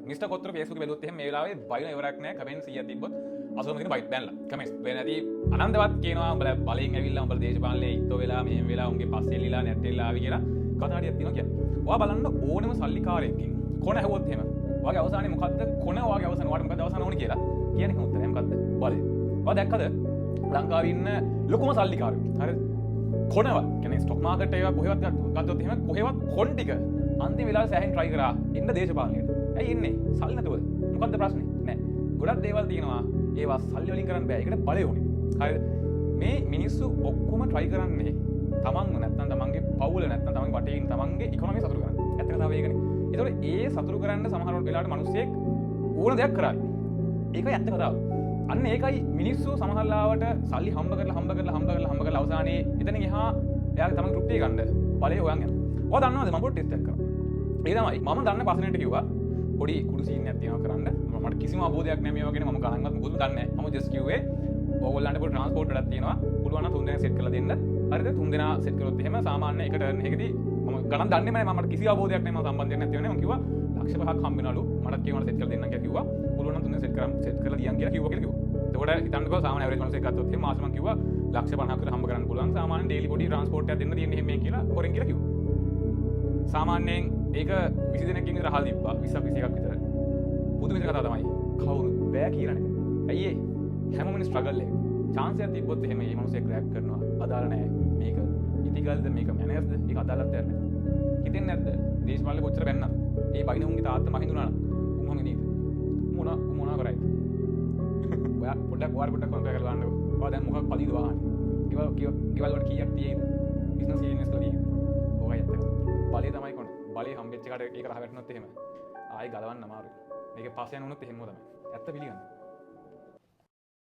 Mister කොත්තර Facebook බැලුවොත් එහෙම මේ වෙලාවේ බයින ඉවරක් නැහැ කමෙන්ට් 100ක් තිබ්බොත් 80 දෙනෙක් බයිට් බැනලා කමෙන්ට්ස් වෙන ඇති අනන්තවත් කියනවා උඹලා බලෙන් ඇවිල්ලා උඹලා දේශපාලනේ ඉත්තෝ වෙලා මෙහෙම වෙලා උන්ගේ පස්සේ එල්ලලා නැට්ටෙල්ලා ආවි කියලා කතා හරියක් තියෙනවා කියන්නේ. ඔයා බලන්න ඕනෙම සල්ලිකාරයෙක්ගෙන් කොන ඇහුවොත් එහෙම ඔයාගේ අවසානේ මොකද්ද කොන ඔයාගේ අවසාන ඔයාට මොකද්ද අවසාන ඕනේ කියලා කියන්නේ උත්තරය මොකද්ද බලය. ඔයා දැක්කද ලංකාවේ ඉන්න ලොකුම සල්ලිකාරයෝ හරිද කොනවා කියන්නේ ස්ටොක් මාකට් එකක කොහෙවත් ගත්තොත් එහෙම කොහෙවත් කොන් ටික අන්තිම වෙලාවේ සෑහෙන් try කරා ඉන්න දේශපාලනයට. ඇයි ඉන්නේ? සල්ලි නැතුව. මොකද්ද ප්‍රශ්නේ? නෑ. ගොඩක් දේවල් තියෙනවා. ඒවා සල්ලි වලින් කරන්න බෑ. ඒකට බලය ඕනේ. හරිද? මේ මිනිස්සු ඔක්කොම try කරන්නේ තමන්ව නැත්නම් තමන්ගේ පවුල නැත්නම් තමන්ගේ වටේ ඉන්න තමන්ගේ ඉකොනොමි සතුටු කරන්න. ඇත්ත කතාව ඒකනේ. ඒතකොට ඒ සතුටු කරන්න සමහර වෙලාවට මිනිස්සෙක් ඕන දෙයක් කරාවි. ඒකයි ඇත්ත කතාව. අන්න ඒකයි මිනිස්සු සමහරලාවට සල්ලි හම්බ කරලා අවසානයේ එතනින් එහා එයාගේ තමන් තෘප්තිය ගන්න බලය හොයන් යනවා. ඔයා දන්නවද මම පොඩ්ඩක් ටෙස්ට් එකක් කරා. ඒ තමයි මම දන්න පස්සෙන්ට කිව්වා පොඩි කුඩු සීන් එකක් තියෙනවා කරන්න. මට කිසිම අවබෝධයක් නැහැ මේවා ගැන මම ගණන්වත් මොකද දන්නේ නැහැ. මම ජස්ට් කිව්වේ ඕගොල්ලන්ට පොඩි ට්‍රාන්ස්පෝර්ට් එකක් තියෙනවා. පුළුවන් නම් 3 දෙනා සෙට් කරලා දෙන්න. හරිද? 3 දෙනා සෙට් කරොත් එහෙම සාමාන්‍ය එක ටර්න් එකකදී මම ගණන් දන්නේ නැහැ. මට කිසි අවබෝධයක් නැහැ. මම සම්බන්ධයක් නැති වෙන්නේ. මම කිව්වා ලක්ෂ 5ක් හම්බ වෙනවලු. මටත් කියවන සෙට් කරලා දෙන්නම් කියලා කිව්වා. පුළුවන් නම් 3 දෙනා සෙට් කරලා දියන් කියලා කිව්වා. එතකොට හිතන්නකෝ සාමාන්‍ය ඇවරේජ් මනුස්සයෙක් ගත්තොත් එහෙම මාසෙ මම කිව්වා ලක්ෂ 50ක් විතර හම්බ කරන්න පුළුවන්. සාමාන්‍ය ඩේලි පොඩි ට්‍රාන්ස්පෝර්ට් එකක් දෙන්න තියෙන්නේ එහෙම කියලා හොරෙන් කියලා කිව්වා. සාමාන්‍යයෙන් ඒක 20 දෙනෙක්ගෙන් විතර අහලා තිබ්බා 20ක් 21ක් විතර. පුදුම විතර කතාව තමයි. කවුරුත් බෑ කියලා නේද? ඇයි ඒ? හැමෝම ස්ට්‍රගල් එක. chance එකක් තිබ්බොත් එහෙම මේ මනුස්සයෙක් ග්‍රැබ් කරනවා. අදාළ නැහැ. මේක ඉතිකල්ද මේක මැනර්ස්ද? ඒක අදාළත් නැහැ. හිතෙන්නේ නැද්ද? දේශපාලනේ කොච්චර බැන්නත් ඒ බයින උන්ගේ තාත්තා මහින්දුනා නම් උන් හොඟ නේද? මොනවා කරයිද? ඔයා පොඩ්ඩක් කම්පෙයාර් කරලා බලන්නකෝ. ඔයා දැන් මොකක් පදිද වාහනේ? ගෙවල් වල කීයක් තියෙයිද? බිස්නස් ඉන්වෙස්ට් කරලා තියෙයිද? ඔයයි ඇත්ත. බලය තමයි කොන. බලය හම්බෙච්ච එකට ඒක රහ වැටුනොත් එහෙම ආයෙ ගලවන්න අමාරුයි. මේකේ පස්ස යන උනොත් එහෙමම තමයි. ඇත්ත පිළිගන්න.